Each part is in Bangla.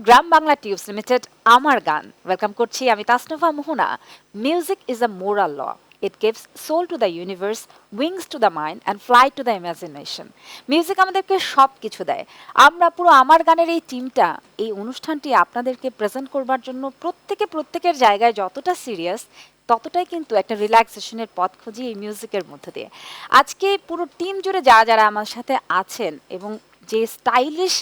গ্রাম বাংলা টিউবস লিমিটেড আমার গান ওয়েলকাম করছি আমি Tasnuva Mohona. Music is a moral law, it gives soul to the universe, wings to the mind and fly to the imagination. Music আমাদেরকে সব কিছু দেয়। আমরা পুরো আমার গানের এই টিমটা এই অনুষ্ঠানটি আপনাদেরকে প্রেজেন্ট করবার জন্য প্রত্যেকের জায়গায় যতটা সিরিয়াস ততটাই কিন্তু একটা রিল্যাক্সেশনের পথ খুঁজি এই মিউজিকের মধ্য দিয়ে। আজকে পুরো টিম জুড়ে যারা আমার সাথে আছেন এবং যে স্টাইলিশ,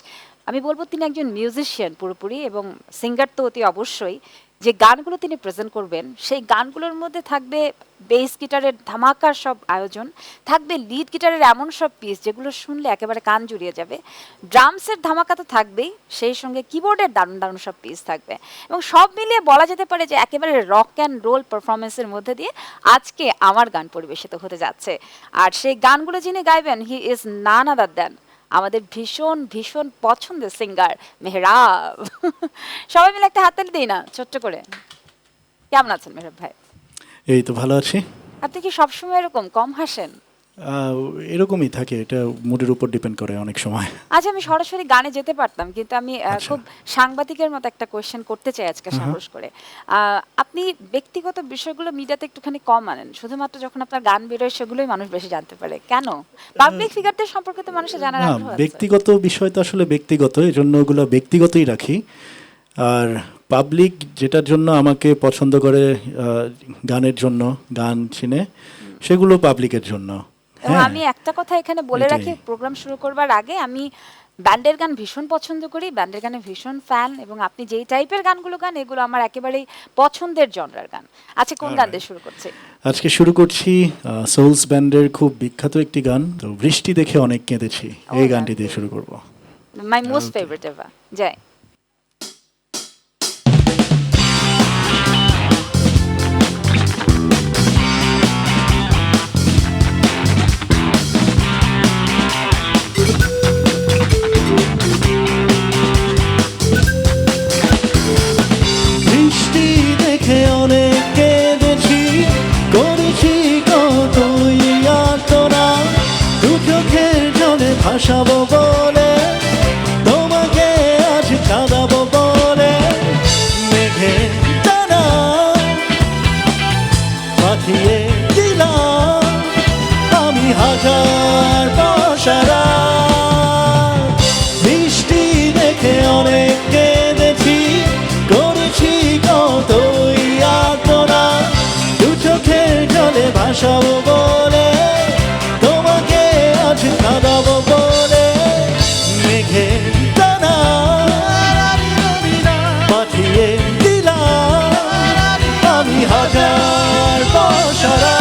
আমি বলবো তিনি একজন মিউজিশিয়ান পুরোপুরি এবং সিঙ্গার তো অতি অবশ্যই। যে গানগুলো তিনি প্রেজেন্ট করবেন সেই গানগুলোর মধ্যে থাকবে বেস গিটারের ধামাকার সব আয়োজন, থাকবে লিড গিটারের এমন সব পিস যেগুলো শুনলে একেবারে কান জুড়িয়ে যাবে, ড্রামসের ধামাকা তো থাকবেই, সেই সঙ্গে কিবোর্ডের দারুণ দারুণ সব পিস থাকবে এবং সব মিলিয়ে বলা যেতে পারে যে একেবারে রক অ্যান্ড রোল পারফরমেন্সের মধ্যে দিয়ে আজকে আমার গান পরিবেশিত হতে যাচ্ছে। আর সেই গানগুলো যিনি গাইবেন he is none other than আমাদের ভীষণ ভীষণ পছন্দের সিঙ্গার মেহরাব। সবাই মিলে একটা হাততালি দিই না ছোট্ট করে। কেমন আছেন মেহরাব ভাই? এই তো ভালো আছি। আপনি কি সবসময় এরকম কম হাসেন? এরকমই থাকে, এটা মুডের উপর ডিপেন্ড করে অনেক সময়। আজ আমি সরাসরি গানে যেতে পারতাম কিন্তু আমি খুব সাংবাদিকের মতো একটা কোয়েশ্চেন করতে চাই আজকে সাহস করে। আপনি ব্যক্তিগত বিষয়গুলো মিডিয়াতে একটুখানি কম আনেন, শুধুমাত্র যখন আপনার গান বেরোয় সেগুলোই মানুষ বেশি জানতে পারে, কেন? পাবলিক ফিগারদের সম্পর্কে তো মানুষের জানার আগ্রহ আছে। ব্যক্তিগত বিষয় তো আসলে ব্যক্তিগত, এই জন্য ওগুলো ব্যক্তিগতই রাখি। আর পাবলিক যেটার জন্য আমাকে পছন্দ করে গানের জন্য, গান চিনে, সেগুলো পাবলিকের জন্য। আমি একটা কথা এখানে বলে রাখি প্রোগ্রাম শুরু করবার আগে, আমি ব্যান্ডের গান ভীষণ পছন্দ করি, ব্যান্ডের গানে ভীষণ ফ্যান, এবং আপনি যেই টাইপের গানগুলো গান এগুলো আমার একেবারেই পছন্দের জনরার গান। আচ্ছা, কোন গান দিয়ে শুরু করছি? আজকে শুরু করছি সোলস ব্যান্ডের খুব বিখ্যাত একটি গান, তো বৃষ্টি দেখে অনেক কেঁদেছি, এই গানটি দিয়ে শুরু করব। My most favourite ever. যাই। ভাসাবো বলে তোমাকে আজ কাঁদাবো বলে মেঘে টানা পাঠিয়ে দিলাম আমি হাজার বসারা। বৃষ্টি দেখে অনেক কেঁদেছি, করেছি কতই আর্তনা, দু চোখের জলে ভাসাবো বলে তোমাকে আজ কাঁদাবো বলে মেঘে টানা পাঠিয়ে দিলাম আমি হাজার বসারা।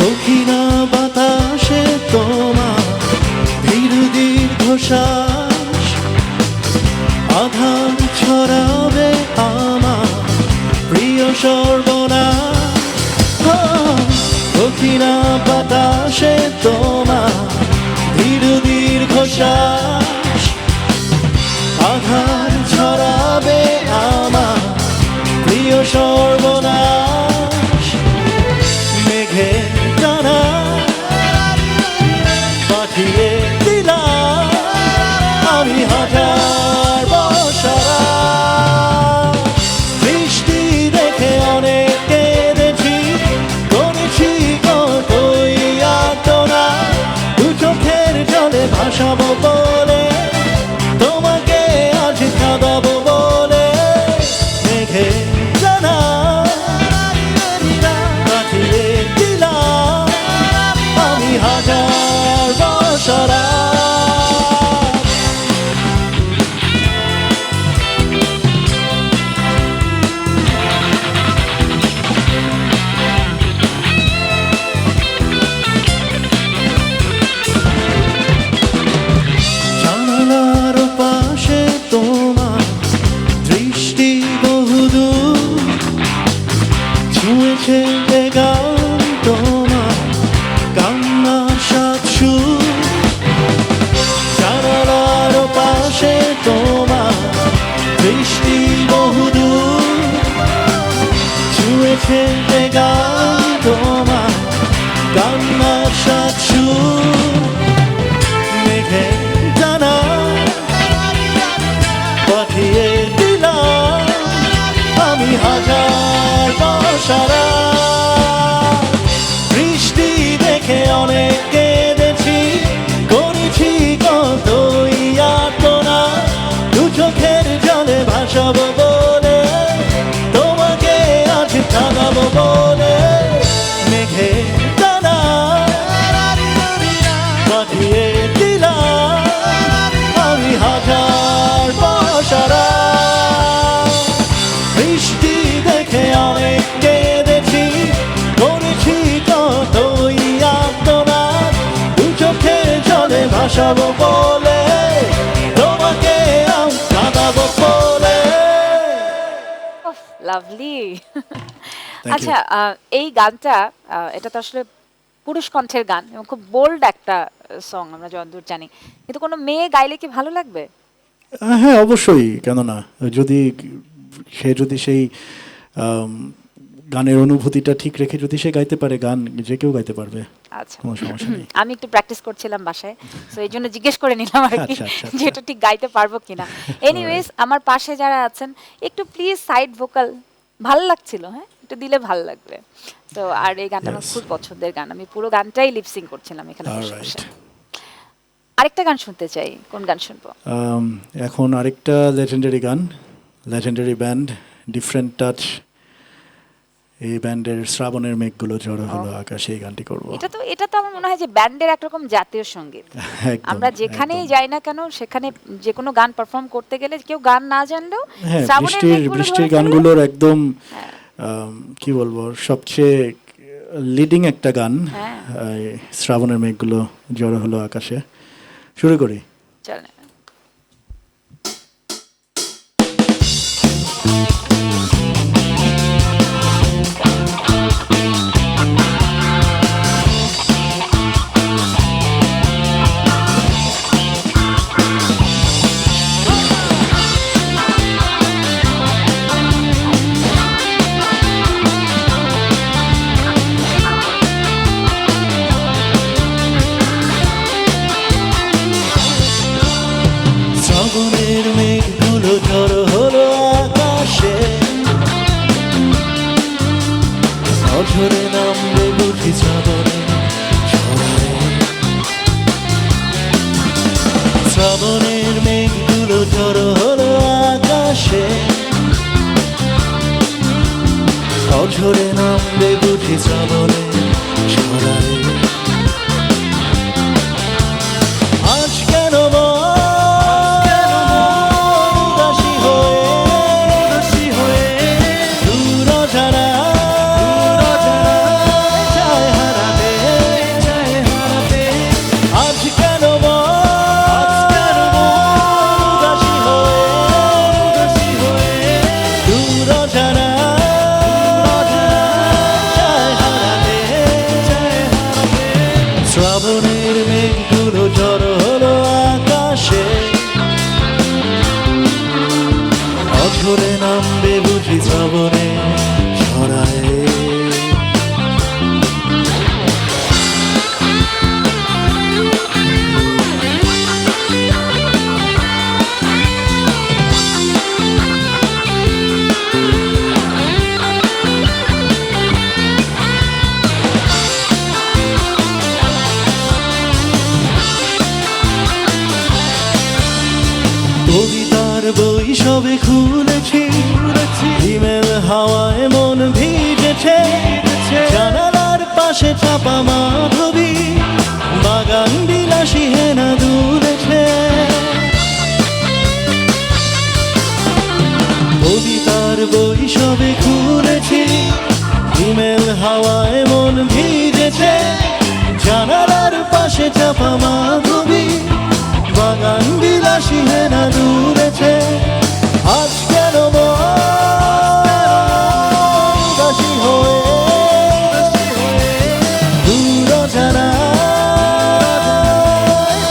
দক্ষিণা বাতাসে তোমার ধীর দীর্ঘ শ্বাস, আধার ছড়াবে আমার প্রিয় সর্বনাশ। দক্ষিণা বাতাসে তোমার ধীর দীর্ঘ শ্বাস, আধার ছড়াবে আমার প্রিয় সর্বনাশ। মেঘে টানা পাঠিয়ে দিলাম আমি হাজার বসারা। বৃষ্টি দেখে অনেক কেঁদেছি, করেছি কতই আর্তনা, দু চোখের জলে ভাসাবো বলে তোমাকে আজ কাঁদাবো বলে মেঘে টানা পাঠিয়ে দিলাম আমি হাজার বসারা। জানালার পাশে তোমার দৃষ্টি বহুদূর, ছুঁয়েছে গান তোমার কান্নার সাত সুর। জানালার পাশে তোমার লিখেছে যে গান তোমার কান্নার সাত সুর মেঘে জানা পাঠিয়ে দিলাম আমি হাজার বর্ষারা বৃষ্টি দেখে অনেক কেঁদেছি করেছি কত ইয়াতনা দু চোখের জলে ভাসাবো বলে তোমাকে আজ কাঁদাবো বলে মেঘে দানা পাঠিয়ে দিলাম আমি হাজার বর্ষারা বৃষ্টি দেখে অনেক কেঁদেছি করেছি কত ইয়াতনা দু চোখের জলে ভাসাবো বলে তোমাকে আমি কাঁদাবো বলে। লাভলি। you. আচ্ছা, এই গানটা এটা তো আসলে পুরুষ কণ্ঠের গান এবং খুব বোল্ড একটা সং, আমরা যতদূর জানি, কিন্তু কোনো মেয়ে গাইলে কি ভালো লাগবে? হ্যাঁ অবশ্যই, কেন না, যদি সে যদি সেই গানের অনুভূতিটা ঠিক রেখে যদি সে গাইতে পারে, গান যে কেউ গাইতে পারবে, আচ্ছা, কোনো সমস্যা নেই। আমি একটু প্র্যাকটিস করছিলাম বাসায়, তো এই জন্য জিজ্ঞেস করে নিলাম আর কি, আচ্ছা, আচ্ছা, যে এটা ঠিক গাইতে পারবো কিনা। এনিওয়েজ, আমার পাশে যারা আছেন একটু প্লিজ সাইড ভোকাল, ভালো লাগছিল, হ্যাঁ একটু দিলে ভালো লাগবে। তো আর এই গানটা আমার Yes. খুব পছন্দের গান, আমি পুরো গানটাই লিপসিং করছিলাম এখানে বসে বসে। Alright. আরেকটা গান শুনতে চাই, কোন গান শুনবো? এখন আরেকটা লেজেন্ডারি গান, লেজেন্ডারি ব্যান্ড ডিফারেন্ট টাচ, এই ব্যান্ডের শ্রাবণের মেঘগুলো ঝড়ো হলো আকাশে, এই গানটি করবো। এটা তো আমার মনে হয় যে ব্যান্ডের একরকম জাতীয় সঙ্গীত। একদম, আমরা যেখানেই একদম। যাই না কেন, সেখানে যে কোনো গান পারফর্ম করতে গেলে কেউ গান না জানলেও হ্যাঁ, শ্রাবণের মেঘগুলো বৃষ্টির ধরে ফেললে- গানগুলোর একদম হ্যাঁ। কি বলবো, সবচেয়ে লিডিং একটা গান, হ্যাঁ। শ্রাবণের মেঘগুলো জড়ো হলো আকাশে। শুরু করি। চলেন। শ্রাবণের মেঘগুলো ঝড়ো হলো আকাশে অঝরে নামবে বুঝি শ্রাবণে শ্রাবণের মেঘগুলো ঝড়ো হলো আকাশে অঝরে নামবে বুঝি শ্রাবণে ছড়ায় আজ কেন উদাসী হয়ে দূর জানায় যায় হারাতে আজ কেন উদাসী হয়ে দূর জানায় যায় হারাতে শ্রাবণের মেঘগুলো ঝড়ো হলো আকাশে অঝরে নামবে বুঝি শ্রাবণে ছড়ায় কবিতার বই সবে খুলেছি হিমেল হাওয়ায় মন ভিজেছে জানালার পাশে চাপা মাধবী বাগান বিলাসী হেনা দুলেছে কবিতার বই সবে খুলেছি হিমেল হাওয়ায় মন ভিজেছে জানালার পাশে চাপা মাধবী বাগান বিলাসী হেনা দুলেছে আজ কেন উদাসী হয়ে দূর জানায়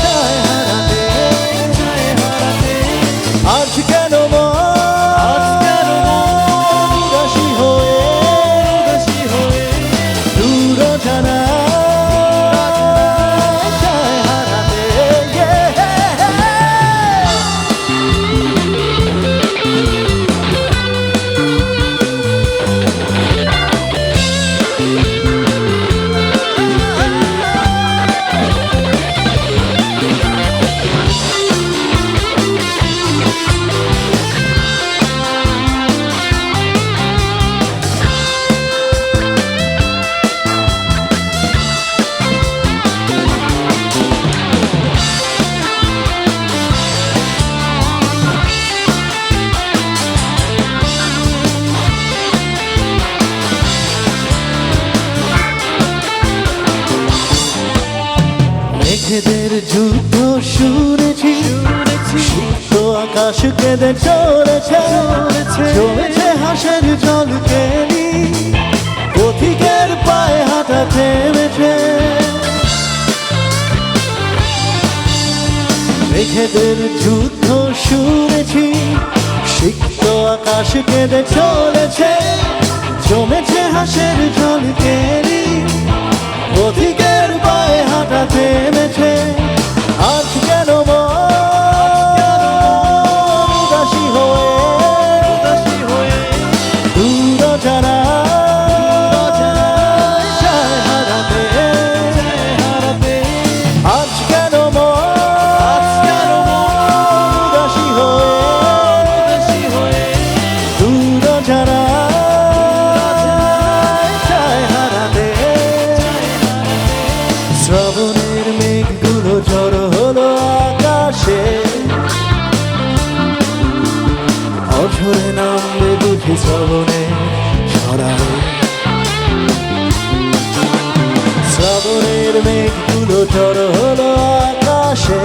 যায় হারাতে আজ কেন উদাসী হয়ে আকাশ কেঁদে চলেছে জমেছে হাসের জল কেলি পথিকের পায়ে হাঁটা থেমেছে মেঘেদের যুদ্ধ শুনেছি সিক্ত আকাশ কেঁদে চলেছে জমেছে হাসের জল কেলি পথিকের পায়ে হাঁটা থেমেছে আজ কেন উদাসী হয়ে দূর যারা চায় হারাতে আজ কেন উদাসী হয়ে দূর যারা চায় হারাতে শ্রাবণের মেঘগুলো ঝড় হলো আকাশে অঝরে নামবে বুঝি শ্রাবণে ছড়ায় শ্রাবণের মেঘগুলো ঝড় হলো আকাশে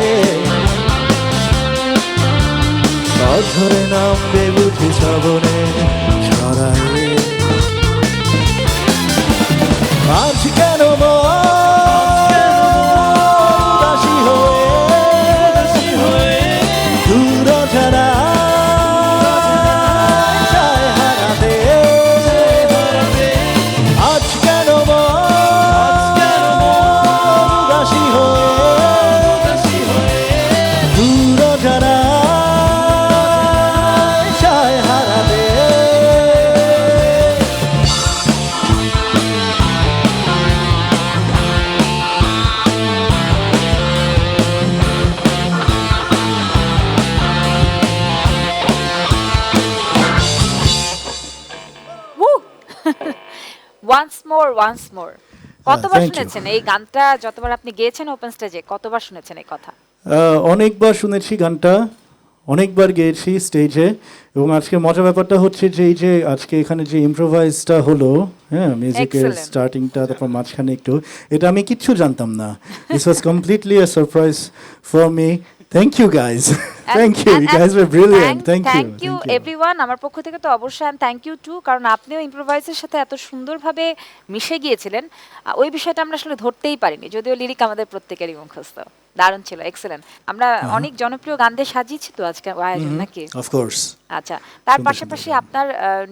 অঝরে নামবে বুঝি শ্রাবণে ছড়ায় আজ কেন উদাসী হয়ে দূর যারা চায় হারাতে আজ কেন উদাসী হয়ে দূর যারা চায় হারাতে ওয়ান্স মোর কতবার thank you. শুনেছেন এই গানটা? যতবার আপনি গেয়েছেন ওপেন স্টেজে, কতবার শুনেছেন এই কথা? অনেকবার শুনেছি গানটা, অনেকবার গেয়েছি স্টেজে। এবং আজকে মজার ব্যাপারটা হচ্ছে যে এই যে আজকে এখানে যে ইম্প্রোভাইজটা হলো, হ্যাঁ, মিউজিকের Excellent. স্টার্টিংটা, তারপর মাঝখানে একটু, এটা আমি কিচ্ছু জানতাম না। This was completely a surprise for me. Thank you guys, thank you, you guys were brilliant, thank you everyone. আমার পক্ষ থেকে তো অবশ্যই থ্যাংক ইউ টু, কারণ আপনিও ইম্প্রোভাইজের সাথে এত সুন্দরভাবে মিশে গিয়েছিলেন। ওই বিষয়টা আমরা আসলে ধরতেই পারিনি, যদিও লিরিক আমাদের প্রত্যেকেরই মুখস্থ। দারুণ ছিল, এক্সেলেন্ট। আমরা অনেক জনপ্রিয় গান দিয়ে সাজিয়েছি তো আজকে আয়োজন, নাকি? অফকোর্স। আচ্ছা, তার সুন্দর পাশাপাশি সুন্দর গান। আপনার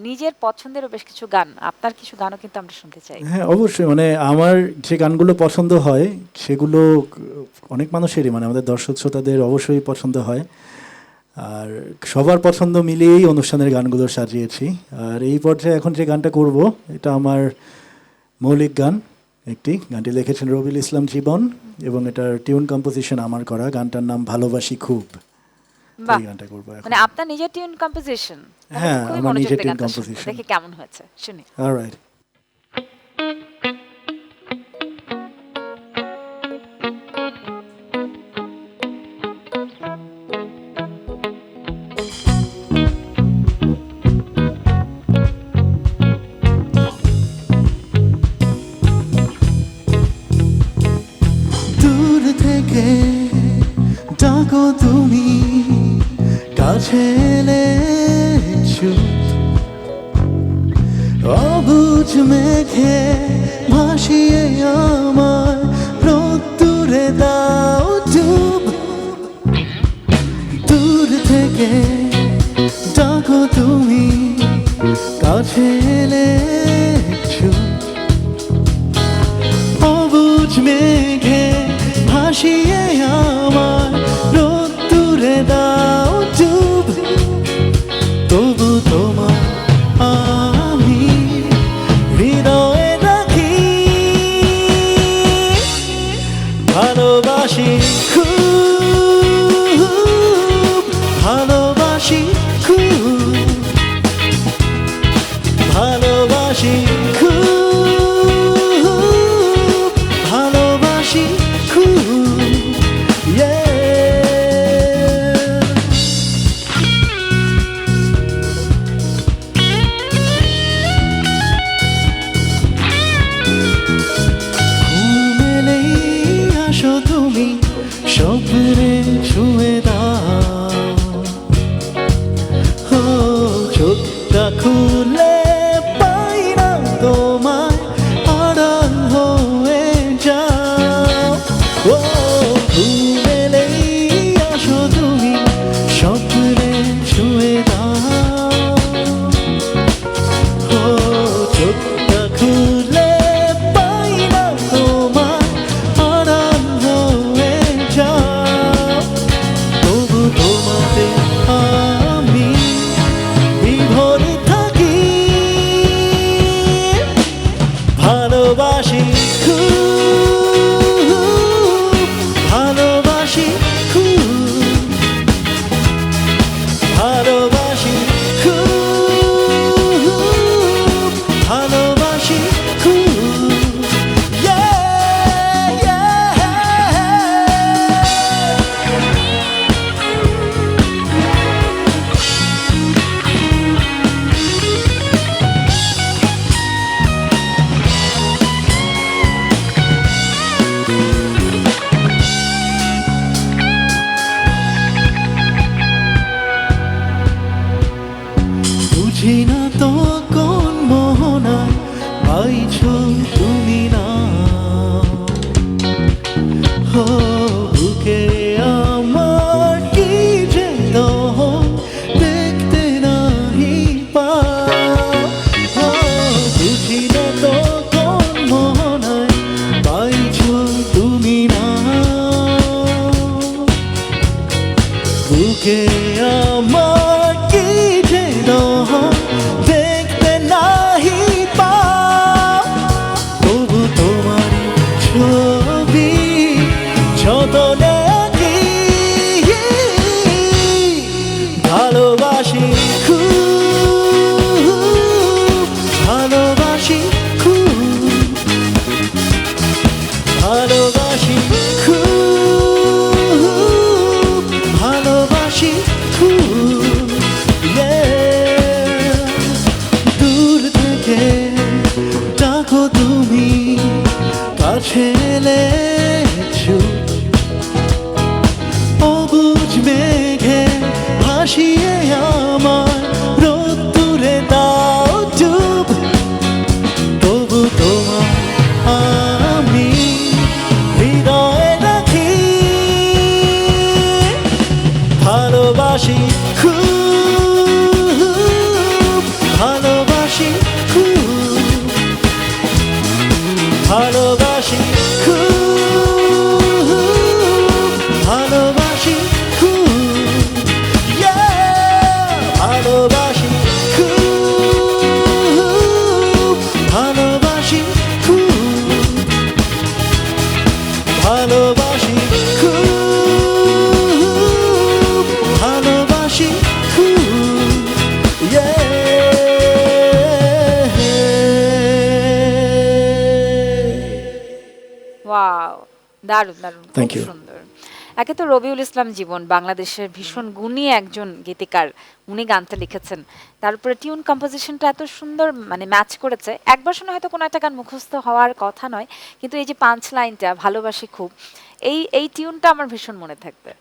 নিজের পছন্দেরও বেশ কিছু গান, আপনার কিছু গানও কিন্তু আমরা শুনতে চাই। হ্যাঁ, অবশ্যই। মানে আমার যে গানগুলো পছন্দ হয় সেগুলো অনেক মানুষেরই, মানে আমাদের দর্শক শ্রোতাদের অবশ্যই পছন্দ হয়। আর সবার পছন্দ মিলিয়েই অনুষ্ঠানের গানগুলো সাজিয়েছি। আর এই পর্যায়ে এখন যে গানটা করব, এটা আমার মৌলিক গান একটি। গানটি লিখেছেন রবিউল ইসলাম জীবন এবং এটার টিউন কম্পোজিশন আমার করা। গানটার নাম ভালোবাসি খুব। বাহ, এই গানটা করবো এখন। মানে আপনার নিজের টিউন কম্পোজিশন? হ্যাঁ, আমার নিজের tune composition. দেখি কেমন হয়েছে, শুনি। অলরাইট। দূর থেকে ডাকো তুমি, কাছে এলে চুপ, অবুঝ মেঘে ভাসিয়ে আমার রোদ্দুরে দাও ডুব। দূর থেকে ডাকো তুমি, কাছে এলে চুপ, অবুঝ মেঘে ভাসিয়ে আমার রোদ্দুরে দাও ডুব। তবু তোমার আমি হৃদয়ে রাখি, ভালোবাসি খুব, ভালোবাসি খুব, ভালোবাসি খুব, ভালোবাসি খুব। ভালোবাসি খুব, ভালোবাসি খুব, ভালোবাসি খুব, ভালোবাসি খুব। Yeah, yeah. বুঝি না তো কোন মোহনায় পাইছো তুমি না, হো বুকে আমার কি যে দহন দেখতে নাহি পাও। হো বুঝি না তো কোন মোহনায় পাইছো তুমি না, বুকে আমার কি যে দহন দেখতে নাহি পাও। তবু তোমার ছবি যতনে আঁকি, ভালোবাসি খুব, ভালোবাসি খুব, ভালোবাসি খুব, ভালোবাসি খুব। Yeah. দূর থেকে ডাকো তুমি, কাছে এলে চুপ, অবুঝ মেঘে ভাসিয়ে আমার রোদ্দুরে দাও ডুব। তবু তোমার আমি হৃদয়ে রাখি, ভালোবাসি খুব, ভালোবাসি খুব, ভালোবাসি খুব, ভালোবাসি খুব। Yeah, ভালোবাসি খুব, ভালোবাসি খুব, ভালোবাসি খুব, ভালোবাসি খুব। ওয়াও, দারুণ দারুণ, খুব Thank you. সুন্দর। একে তো রবিউল ইসলাম জীবন বাংলাদেশের ভীষণ গুণী একজন গীতিকার, উনি গানটা লিখেছেন, তারপরে টিউন কম্পোজিশনটা এত সুন্দর মানে ম্যাচ করেছে। একবার শুনে হয়তো কোনো একটা গান মুখস্থ হওয়ার কথা নয়, কিন্তু এই যে পাঁচ লাইনটা ভালোবাসি খুব, এই টিউনটা আমার ভীষণ মনে থাকবে।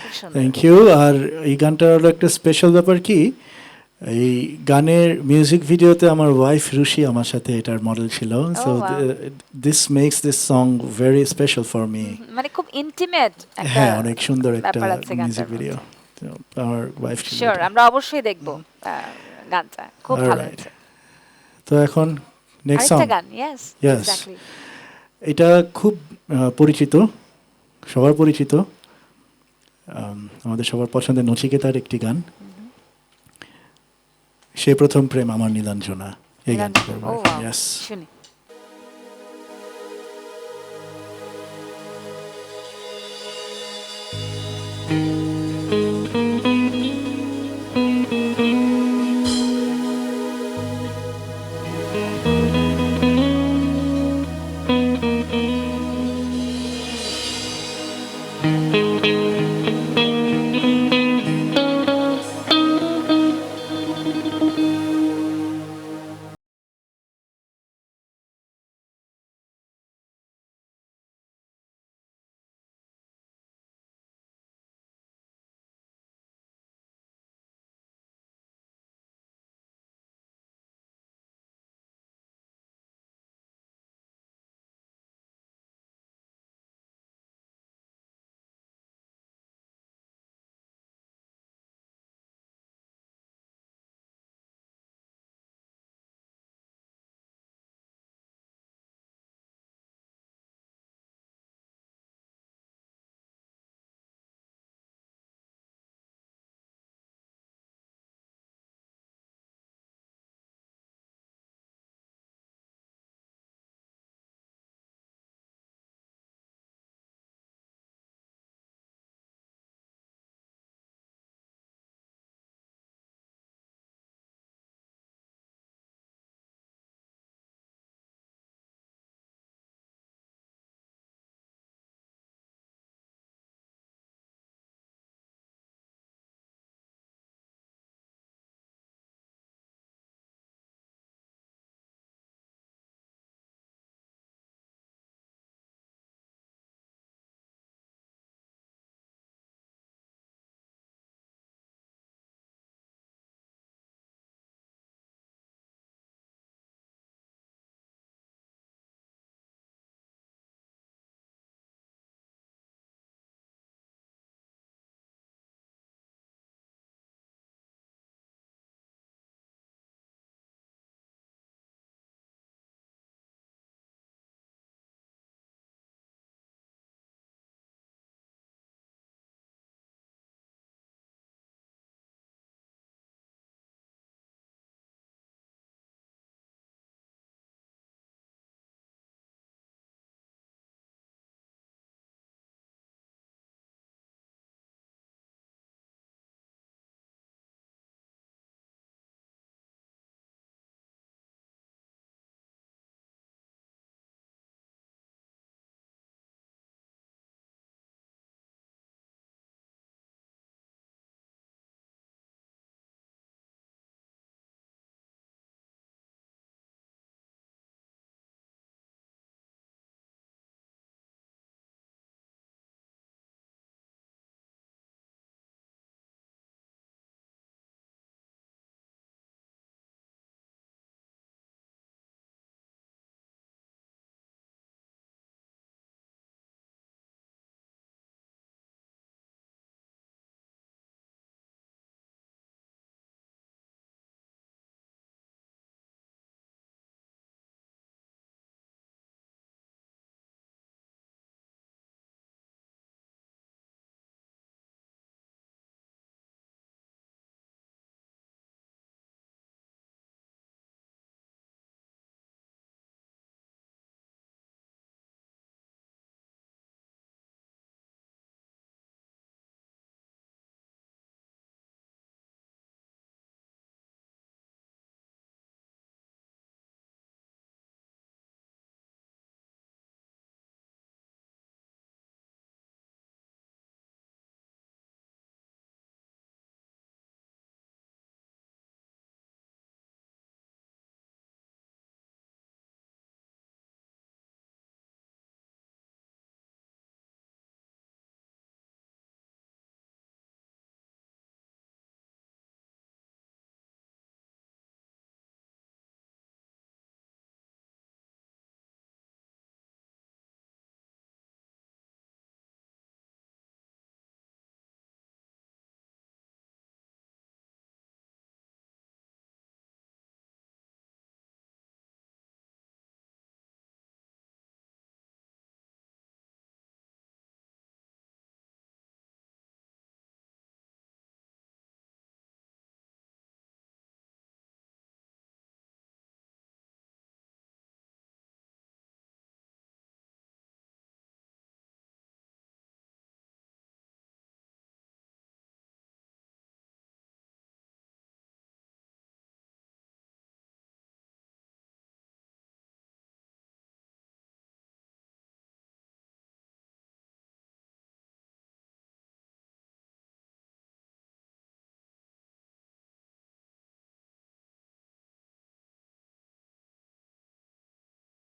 খুব সুন্দর। Thank you. আর এই গানটার হলো একটা স্পেশাল ব্যাপার কি, এই গানের মিউজিক ভিডিওতে আমার ওয়াইফ রুশি আমার সাথে এটার মডেল ছিল, so wow. This makes this song very special for me. মানে খুব ইন্টিমেট একটা হ্যাঁ, অনেক সুন্দর একটা ব্যাপার আছে মিউজিক গানটার ভিডিও। মধ্যে। আমার ওয়াইফ ছিল শিওর, এটা। আমরা অবশ্যই দেখবো গানটা, খুব ভালো Alright. হয়েছে। তো এখন নেক্সট সং। আরেকটা গান, ইয়েস, Yes. এক্স্যাক্টলি। এটা খুব পরিচিত, সবার পরিচিত, আমাদের সবার পছন্দের নচিকেতার একটি গান, সে প্রথম প্রেম আমার নীলাঞ্জনা। এই গানটা করবো। Oh wow, Yes. শুনি।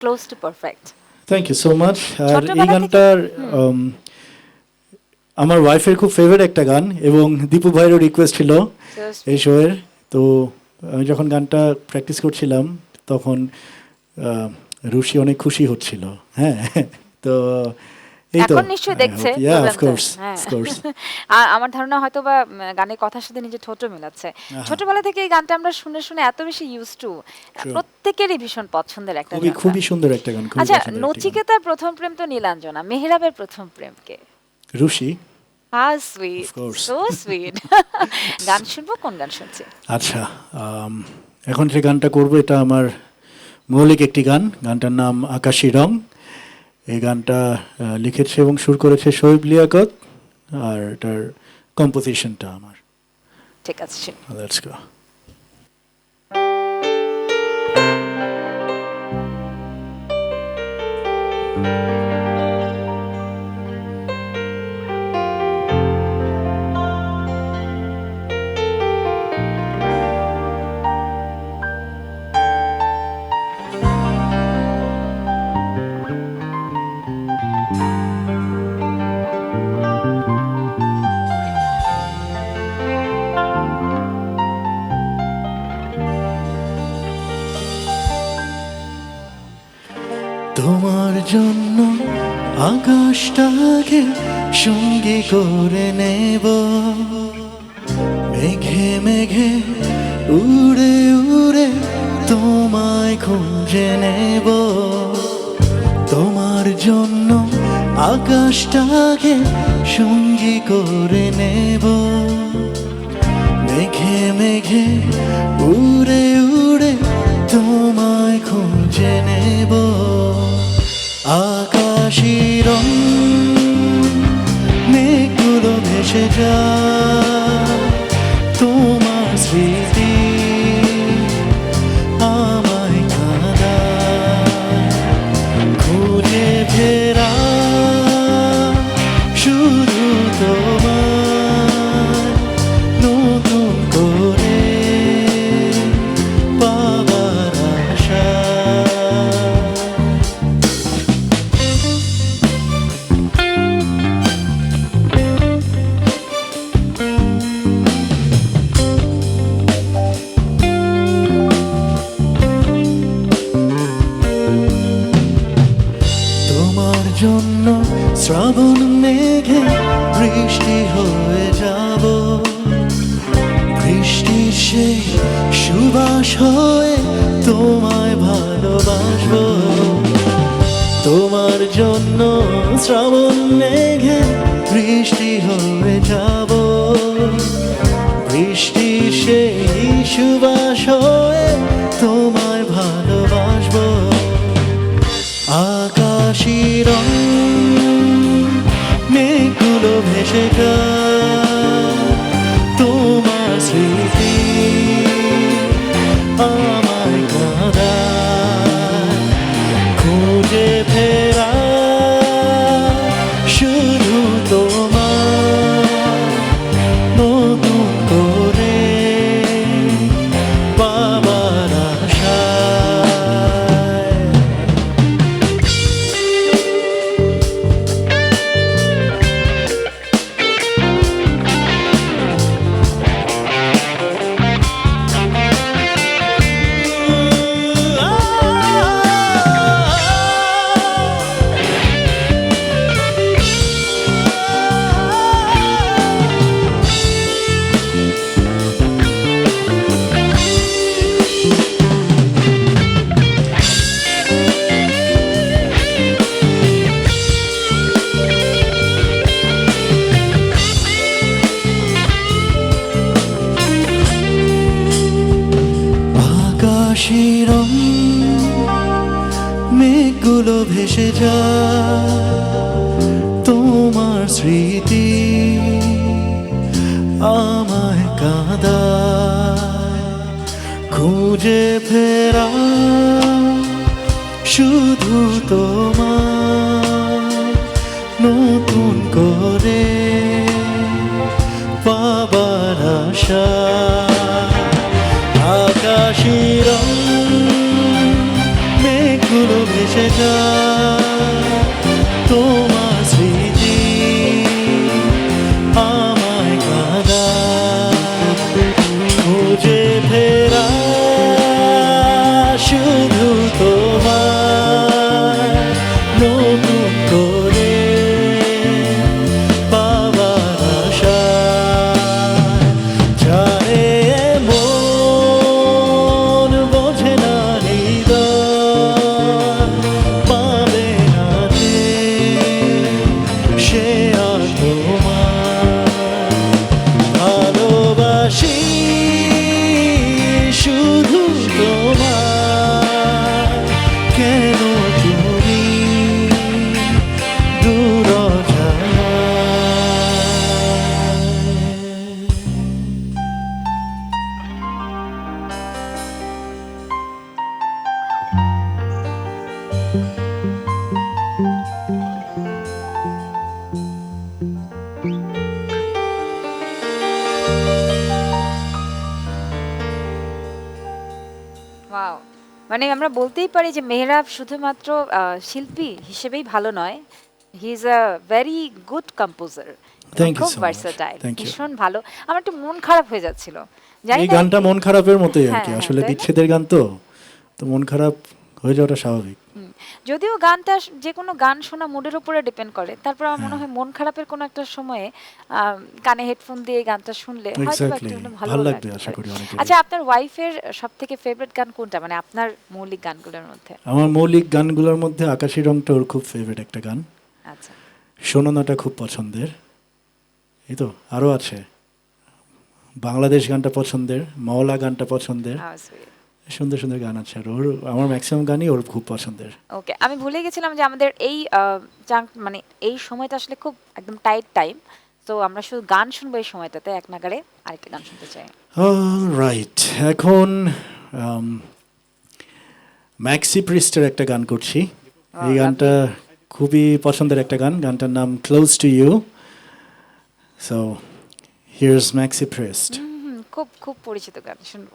Close to perfect. Thank you so much. আর এই ছোটবেলা থেকে- গানটার আমার ওয়াইফের খুব ফেভারিট একটা গান, এবং দীপু ভাইয়েরও রিকোয়েস্ট ছিল এই শোয়ের। তো আমি যখন গানটা প্র্যাকটিস করছিলাম তখন রুশি অনেক খুশি হচ্ছিল। হ্যাঁ, তো এই তো এখন নিশ্চয়ই দেখছে অফ প্রোগ্রামটা। কোর্স, হ্যাঁ। Of course. আর আমার ধারণা হয়তো বা গানের কথার সাথে নিজের ঠোঁটও মেলাচ্ছে। ছোটবেলা থেকে এই গানটা আমরা শুনে শুনে এত বেশি ইউজ টু, প্রত্যেকেরই ভীষণ পছন্দের একটা খুবই গান। খুবই সুন্দর একটা গান, খুবই আচ্ছা, পছন্দের একটি গান। নচিকেতার প্রথম প্রেম তো নীলাঞ্জনা, মেহরাবের প্রথম প্রেম কে? Rushi. How sweet, Of course. So sweet. গান শুনবো, কোন গান শুনছি? আচ্ছা, এখন যে গানটা করবো এটা আমার মৌলিক একটি গান। গানটার নাম আকাশী রং। এই গানটা লিখেছে এবং সুর করেছে শোয়েব লিয়াকত, আর এটার কম্পোজিশনটা আমার। ঠিক আছে, শুনি। Let's go. তোমার জন্য আকাশটাকে সঙ্গী করে নেব, মেঘে মেঘে উড়ে উড়ে তোমায় খুঁজে নেব। তোমার জন্য আকাশটাকে সঙ্গী করে নেব, মেঘে মেঘে উড়ে উড়ে তোমায় খুঁজে নেব। আকাশী রং মেঘগুলো ভেসে যায়, তোমার স্মৃতি আমায় কাঁদায়। খুঁজে ফেরা শুধু তোমায় নতুন করে পাবার আশা। তোমার জন্য শ্রাবণ মেঘে বৃষ্টি হয়ে যাব, বৃষ্টির সেই সুবাস হয়ে তোমায় ভালোবাসবো। তোমার জন্য শ্রাবণ মেঘে বৃষ্টি হয়ে যাব, বৃষ্টির সেই সুবাস হয়ে তোমায় ভালোবাসবো। আকাশী রং মেঘগুলো ভেসে যায়, তোমার স্মৃতি আমায় কাঁদায়। খুঁজে ফেরা শুধু তোমার নতুন করে পাবার আশায়। আকাশী রং মেঘগুলো ভেসে যায়, তোমার স্মৃতি আমায় কাঁদায়। খুঁজে ফেরা শুধু তোমার নতুন করে পাবার আশা। আকাশী রং মেঘগুলো ভেসে মানে আমরা বলতেই পারি যে মেহরাব শুধুমাত্র শিল্পী হিসেবেই ভালো নয়, he is a very good composer. Thank you খুব so much. Versatile, Thank you. ভীষণ ভালো। আমার একটু মন খারাপ হয়ে যাচ্ছিল, জানি এই না গানটা মন খারাপের মতোই আর হ্যাঁ, কি, হ্যাঁ, আসলে তাই না? বিচ্ছেদের গান তো তো মন খারাপ হয়ে যাওয়াটা স্বাভাবিক। যদিও গানটা যে কোনো গান শোনা মুডের উপরে ডিপেন্ড করে, তারপর আমার মনে হয় মন খারাপের কোনো একটা সময়ে কানে হেডফোন দিয়ে গানটা শুনলে হয়তো বা এক্স্যাক্টলি, একটু ভালো ভালো লাগবে লাগতে আশা পারে। করি অনেকের। আচ্ছা, আপনার ওয়াইফের সব থেকে ফেভারিট গান কোনটা, মানে আপনার মৌলিক গানগুলোর মধ্যে? আমার মৌলিক গানগুলোর মধ্যে আকাশী রংটা ওর খুব ফেভারিট একটা গান, আচ্ছা, শোনানোটা খুব পছন্দের, এই তো আরও আছে, বাংলাদেশ গানটা পছন্দের, মাওলা গানটা পছন্দের, সুন্দর সুন্দর গান আছে আর ওর, আমার ম্যাক্সিমাম গানই ওর খুব পছন্দের। ওকে, আমি ভুলে গেছিলাম যে আমাদের এই মানে এই সময়টা আসলে খুব একদম টাইট টাইম, তো আমরা শুধু গান শুনবো এই সময়টাতে, এক নাগারে আরেকটা গান শুনতে চাই। রাইট, এখন ম্যাক্সি প্রিস্টের একটা গান করছি। এই গানটা খুবই পছন্দের একটা গান, গানটার নাম close to you. So here's Maxi Priest. খুব খুব পরিচিত গান, শুনবো।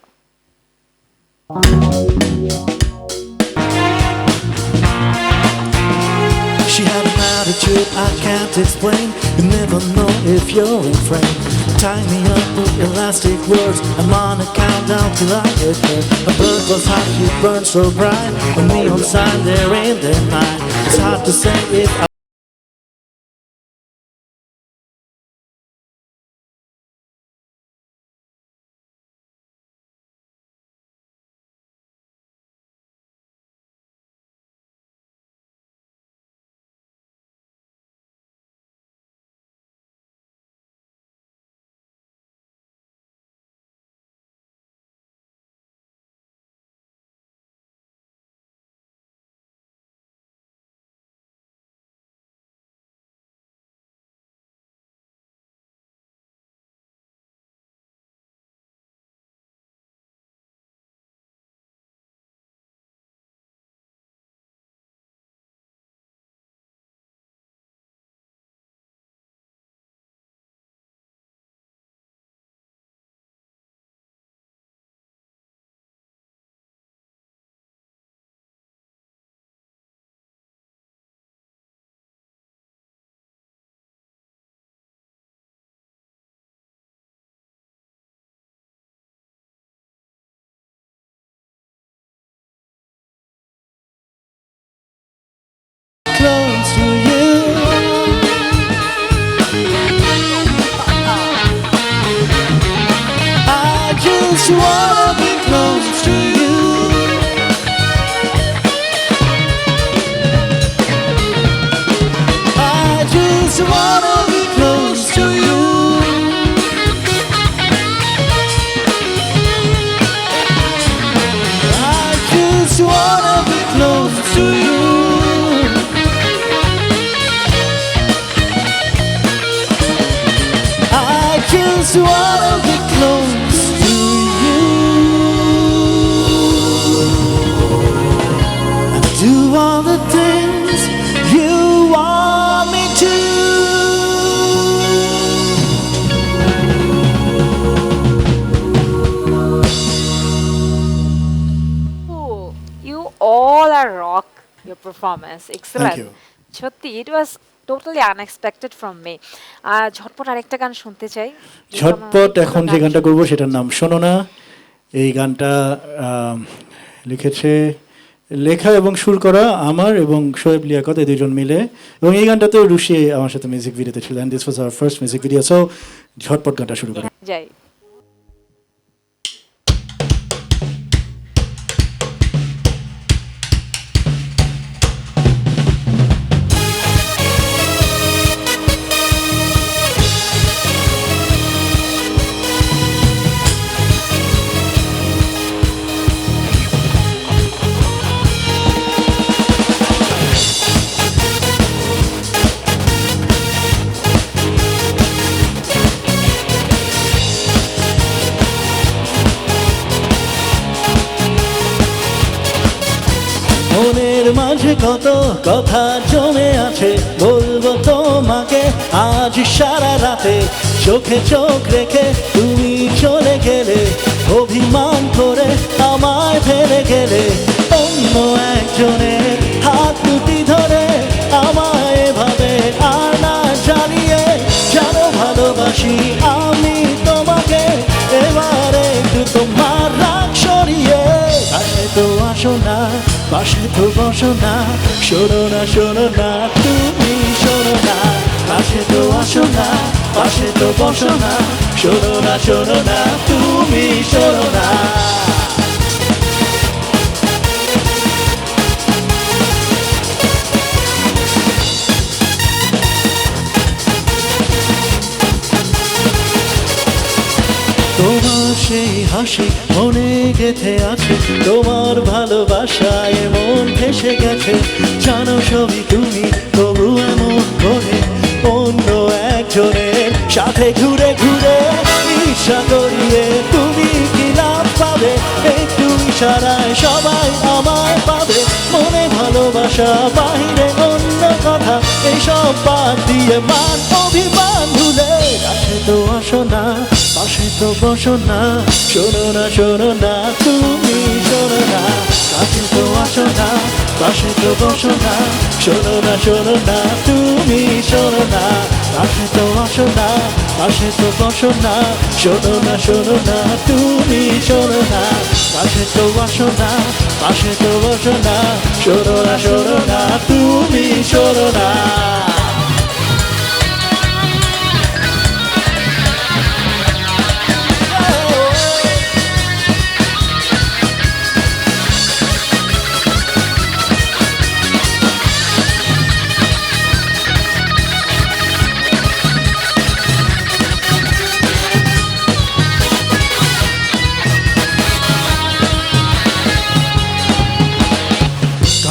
She had an attitude I can't explain. You never know if you're in frame. Tie me up with elastic words. I'm on a countdown till I get there. A bird was hot, she burned so bright. A neon sign there in the night. It's hard to say if I close to you. I just wanna be close to you. I just wanna be close to you. I just wanna be close to you. I just wanna be close to you. And do all the things you want me to. Oh, you all are rock, your performance. Excellent. you. সত্যি, it was totally unexpected from me. ঝটপট আরেকটা গান শুনতে চাই। ঝটপট এখন যে গানটা করবো সেটার নাম শোনো না। এই গানটা লিখেছে, লেখা এবং সুর করা আমার এবং শোয়েব লিয়াকত, এই দুজন মিলে, এবং এই গানটাতেও রুশি আমার সাথে মিউজিক ভিডিওতে ছিল, and this was our first music video. So ঝটপট গানটা শুরু করি। যাই। মনের মাঝে কত কথা জমে আছে, বলবো তোমাকে আজ সারা রাতে। চোখে চোখ রেখে তুমি চলে গেলে, অভিমান করে আমায় ফেলে গেলে। ও অন্য একজনের হাত দুটি ধরে আমায় এভাবে আর না জানিয়ে জানো ভালোবাসি আমি তোমাকে এবার একটু তোমার রাগ সরিয়ে পাশে তো আসো না পাশে তো বসো না শোনো না তুমি শোনো না পাশে তো আসো না পাশে তো বসো না শোনো না তুমি শোনো না তোমার সেই হাসি মনে গেথে আছে তোমার ভালোবাসায় মন ভেসে গেছে জানো সবই তুমি তবু এমন করে অন্য একজনের সাথে ঘুরে ঘুরে ঈর্ষা করিয়ে তুমি কি লাভ পাবে একটু ইশারায় সবাই আমায় পাবে মনে ভালোবাসা বাহিরে অন্য কথা এইসব বাদ দিয়ে মান অভিমান ভুলে কাছে তো আসো না পাশে তো বসো না শোনো না তুমি শোনো না কাছে তো আসো না পাশে তো বসো না শোনো না তুমি শোনো না কাছে তো আসো না পাশে তো বসো না শোনো না তুমি শোনো না কাছে তো আসো না পাশে তো বসো না শোনো না তুমি শোনো না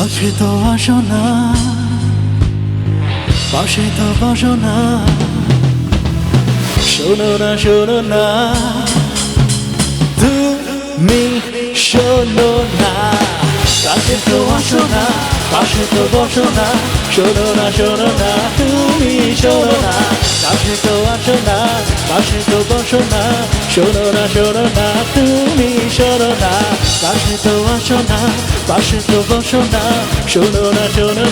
কাছে তো আসো না পাশে তো বসো না শোনো না তুমি শোনো না কাছে তো আসো না পাশে তো বসো না শোনো না তুমি শোনো না কাছে তো আসো না পাশে তো বসো না শোনো না তুমি শোনো না কাছে তো আসো না পাশে তো বসো না শোনো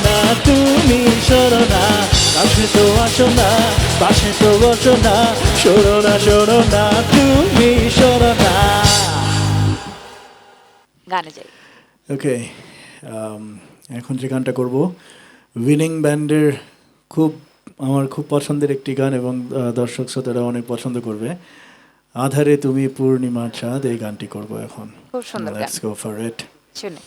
না তুমি শোনো না কাছে তো আসো না পাশে তো বসো না শোনো না তুমি শোনো না গানে যাই। ওকে, এখন যে গানটা করব উইনিং ব্যান্ডের আমার খুব পছন্দের একটি গান এবং দর্শক শ্রোতারা অনেক পছন্দ করবে। আধারে তুমি পূর্ণিমা চাঁদ, এই গানটি করব এখন। খুব সুন্দর গান, লেটস গো ফর ইট। শুনে।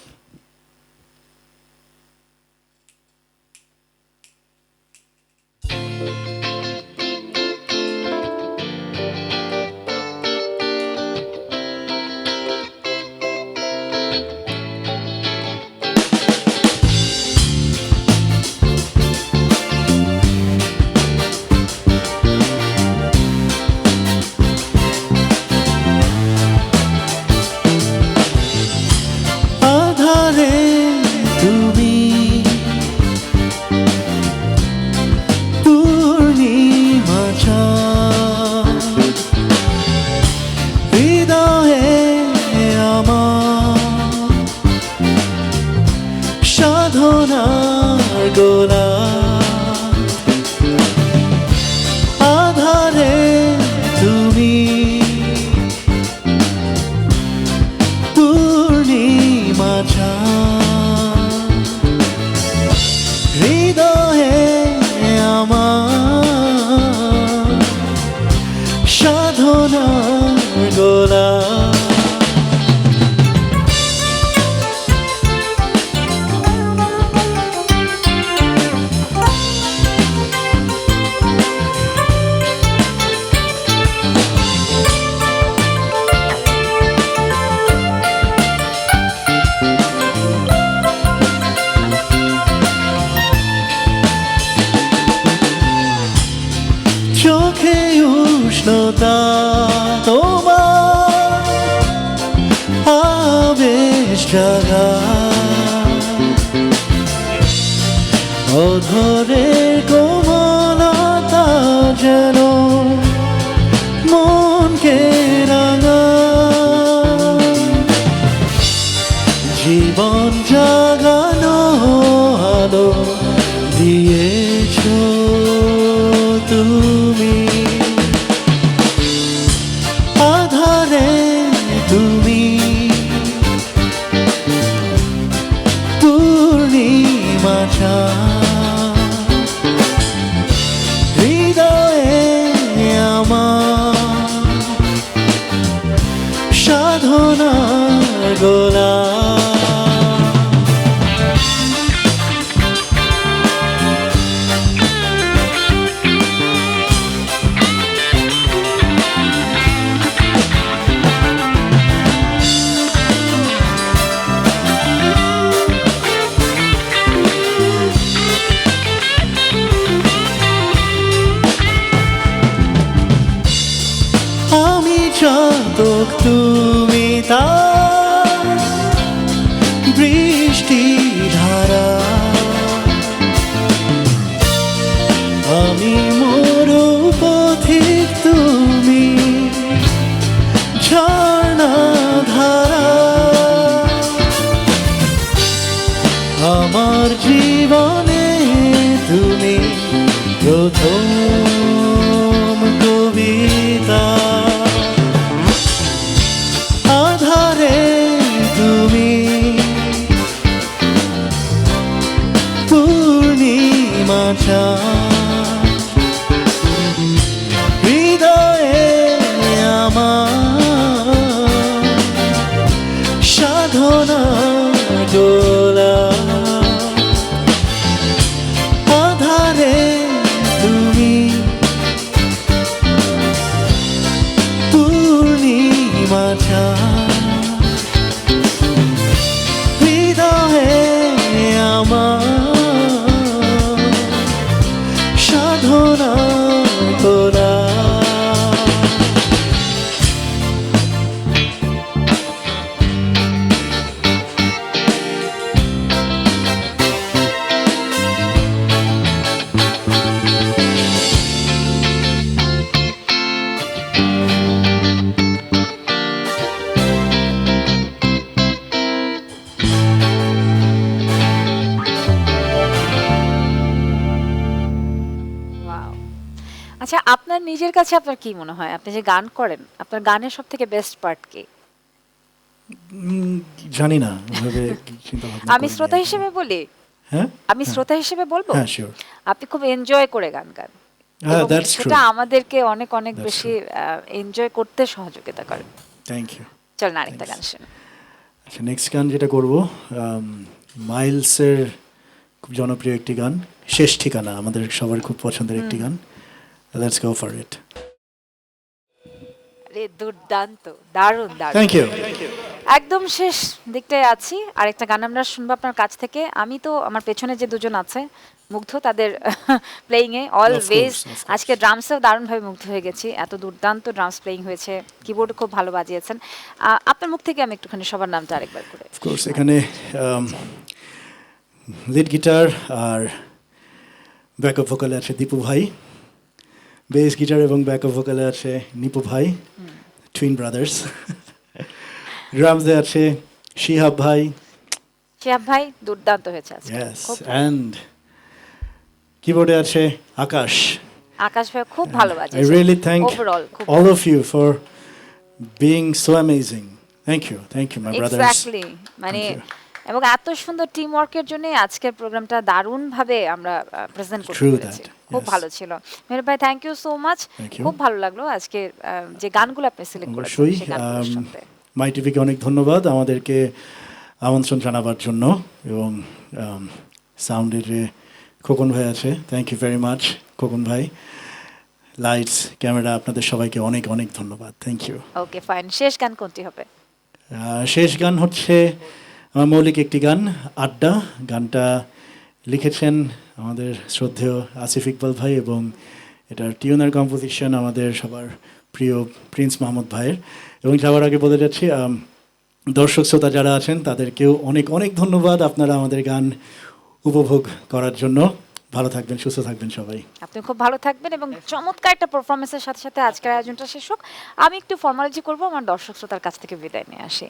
আধারে তুমি পূর্ণিমা চাঁদ, হৃদয়ে আমার সাধনার গোলাপ। আধারে তুমি পূর্ণিমা চাঁদ, হৃদয়ে আমার সাধনার গোলাপ। চোখে উষ্ণতা তোমার আবেশ জাগা, অধরের কোমলতা যেন মনকে রাঙা। জীবন যা দিয়েছ তুমি আধারে তুমি পূর্ণিমা চাঁদ হৃদয়ে আমার সাধনার গোলা আমি চাতক তুমি তার বৃষ্টি ধারা আমি মরু পথিক তুমি ঝর্ণা ধারা আমার জীবনে তুমি প্রথম কবিতা আধারে তুমি পূর্ণিমা চাঁদ হৃদয়ে আমার সাধনা গোলা আধারে তুমি পূর্ণিমা চাঁদ হৃদয়ে আমার সাধনা গোলা Wow. আচ্ছা, আপনার নিজের কাছে আপনার কি মনে হয়, আপনি যে গান করেন, আপনার গানের সব থেকে বেস্ট পার্ট কি? জানি না ওভাবে চিন্তা ভাবনা আমি করিনি শ্রোতা এখনো। হিসেবে বলি, হ্যাঁ আমি শ্রোতা হিসেবে বলবো, হ্যাঁ শিওর আপনি খুব এনজয় করে গান গান, হ্যাঁ এবং দ্যাটস ট্রু সেটা আমাদেরকে অনেক অনেক That's বেশি এনজয় করতে সহযোগিতা করে। থ্যাংক ইউ চল না আরেকটা গান Thanks. শুনি। আচ্ছা নেক্সট গান যেটা করব মাইলসের খুব জনপ্রিয় একটি গান শেষ ঠিকানা আমাদের সবার খুব পছন্দের একটি গান লেটস গো ফর ইট আরে দুর্দান্ত, দারুণ দারুণ। থ্যাংক ইউ একদম শেষ দিকটায় আছি, আরেকটা গান আমরা শুনবো আপনার কাছ থেকে। আমি তো আমার পেছনে যে দুজন আছে মুগ্ধ তাদের playing A always, of course. আজকে ড্রামসেও দারুণভাবে মুগ্ধ হয়ে গেছি, এত দুর্দান্ত ড্রামস প্লেইং হয়েছে, কিবোর্ড খুব ভালো বাজিয়েছেন। আপনার মুখ থেকে আমি একটুখানি সবার নামটা আরেকবার করে। অফকোর্স এখানে লিড গিটার আর ব্যাকআপ ভোকালে আছে দীপু ভাই, বেস গিটার এবং ব্যাকআপ ভোকালে আছে নিপু ভাই, টুইন ব্রাদার্স। ড্রামসে আছে শিহাব ভাই, শিহাব ভাই দুর্দান্ত হয়েছে আজকে, ইয়েস, খুব অ্যান্ড কিবোর্ডে আছে আকাশ। আকাশ ভাই খুব ভালো I বাজিয়েছে। really thank ওভারঅল খুব all of you for being so amazing. Thank you, my brothers. Exactly, মানে Thank you. এবং এত সুন্দর টিম ওয়ার্কের জন্য আজকের প্রোগ্রামটা দারুণ ভাবে আমরা প্রেজেন্ট করতে True পেরেছি, that, খুব yes. ভালো ছিল। মেহের ভাই thank you so much, Thank you. খুব ভালো লাগলো আজকে যে গানগুলো আপনি সিলেক্ট করেছেন অবশ্যই সেই গানগুলো শুনতে। মাই টিভিকে অনেক ধন্যবাদ আমাদেরকে আমন্ত্রণ জানাবার জন্য, এবং সাউন্ডের যে খোকন ভাই আছে, thank you very much Khokon bhai. Lights, camera, আপনাদের সবাইকে অনেক অনেক ধন্যবাদ, থ্যাংক ইউ। ওকে ফাইন, শেষ গান কোনটি হবে? শেষ গান হচ্ছে আমার মৌলিক একটি গান, আড্ডা। গানটা লিখেছেন আমাদের শ্রদ্ধেয় আসিফ ইকবাল ভাই, এবং এটার টিউনার কম্পোজিশন আমাদের সবার প্রিয় প্রিন্স মাহমুদ ভাইয়ের। এবং যাওয়ার আগে বলে যাচ্ছি দর্শক শ্রোতা যারা আছেন তাদেরকেও অনেক অনেক ধন্যবাদ আপনারা আমাদের গান উপভোগ করার জন্য। ভালো থাকবেন, সুস্থ থাকবেন সবাই। আপনি খুব ভালো থাকবেন এবং চমৎকার একটা পারফরমেন্সের সাথে সাথে আজকের আয়োজনটা শেষ হোক। আমি একটু ফর্মালিটি করবো, আমার দর্শক শ্রোতার কাছ থেকে বিদায় নিয়ে আসি।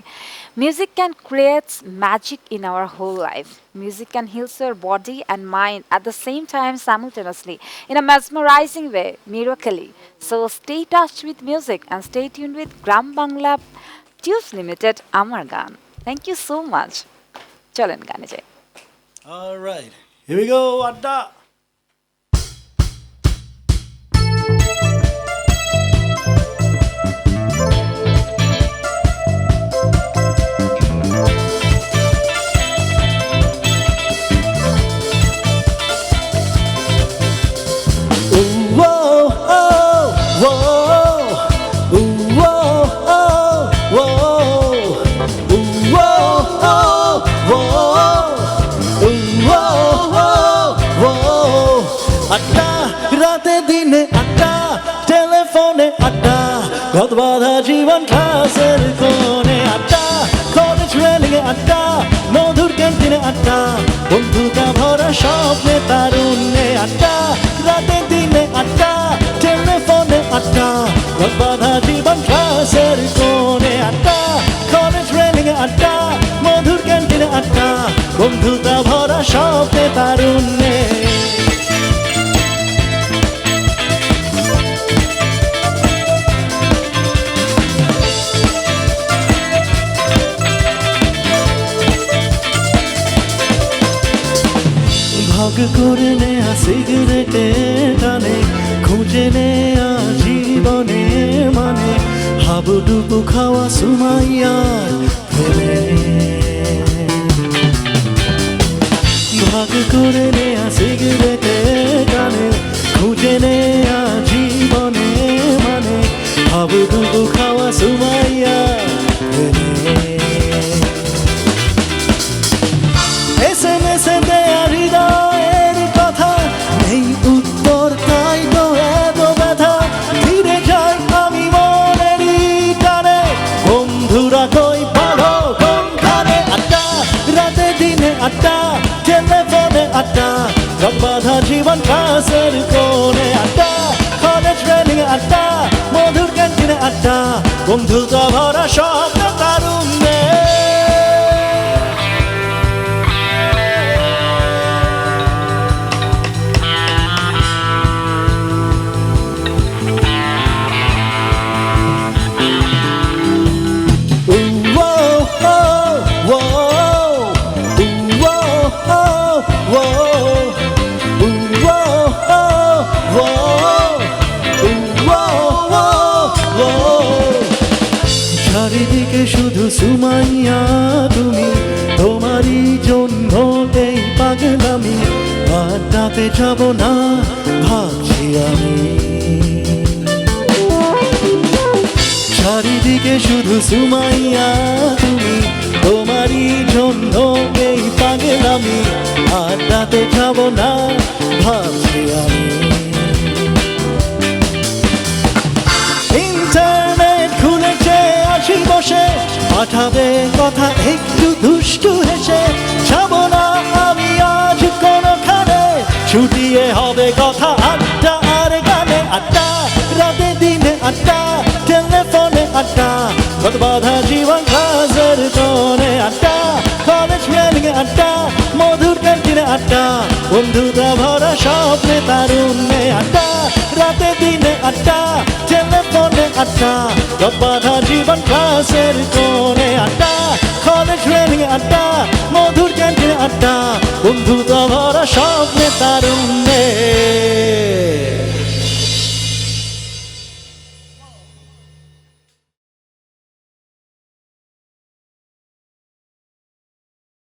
Music can creates magic in our whole life. Music can heal your body and mind at the same time simultaneously in a mesmerizing way, miraculously. So stay touched with music and stay tuned with Gram Bangla Tunes Limited Amar Gan. Thank you so much. চলেন গানে যাই। All right, here we go, আড্ডা। আড্ডা রাতে দিনে আড্ডা, টেলিফোনে আড্ডা, গত বাধা জীবন ক্লাসের কোণে আড্ডা, কলেজ রেলিংয়ে আড্ডা, মধুর ক্যান্টিনে আড্ডা, বন্ধুতা ভরা স্বপ্নে তারুণ্যে আড্ডা রাতে দিনে আড্ডা, টেলিফোনে আড্ডা, গত বাধা জীবন ক্লাসের কোণে আড্ডা, কলেজ রেলিংয়ে আড্ডা, মধুর ক্যান্টিনে আড্ডা, বন্ধুতা ভরা স্বপ্নে তারুণ্যে। ভাগ করে নেয়া সিগারেটে টানে, খুঁজে নেয়া জীবনে মানে, হাবুডুবু খাওয়া সুমাইয়ার ফেলে। ভাগ করে নেয়া সিগারেটে টানে, খুঁজে নেয়া জীবনে মানে, হাবুডুবু খাওয়া সুমাইয়ার ফেলে। এসএমএসে দেয়া হৃদয়ের কথা, এই উত্তর তাই তো এত ব্যথা, ফিরে যাই আমি মনেরই টানে, বন্ধুরা কই বলো কোনখানে। আড্ডা রাতে দিনে আড্ডা, টেলিফোনে আড্ডা, সব বাধা জীবন ক্লাসের কোণে আড্ডা, কলেজ রেলিংয়ে আড্ডা, মধুর ক্যান্টিনে আড্ডা, বন্ধুতা ভরা স্বপ্ন তারুণ্যে। চারিদিকে শুধু সুমাইয়া তুমি, তোমারই জন্য এই পাগলামি, আড্ডাতে যাব না ভাবছি আমি। চারিদিকে শুধু সুমাইয়া তুমি, তোমারই জন্য এই পাগলামি, আড্ডাতে যাব না ভাবছি আমি। ইন্টারনেট খুলেছে আসি বসে, পাঠাবে কথা একটু দুষ্টু হেসে, যাব না আমি আজ কোনখানে, ছুটিয়ে হবে কথা আড্ডা আর গানে। আড্ডা রাতে দিনে আড্ডা, টেলিফোনে আড্ডা, গত বাধা জীবন ক্লাসের কোণে আড্ডা, কলেজ রেলিংয়ে আড্ডা, মধুর ক্যান্টিনে আড্ডা, বন্ধুতা ভরা স্বপ্নে তারুণ্যে আড্ডা রাতে দিনে আড্ডা, টেলিফোনে আড্ডা, গত বাধা জীবন ক্লাসের কোণে আড্ডা, কলেজ রেলিংয়ে আড্ডা, মধুর ক্যান্টিনে আড্ডা, বন্ধুতা ভরা স্বপ্নে তারুণ্যে।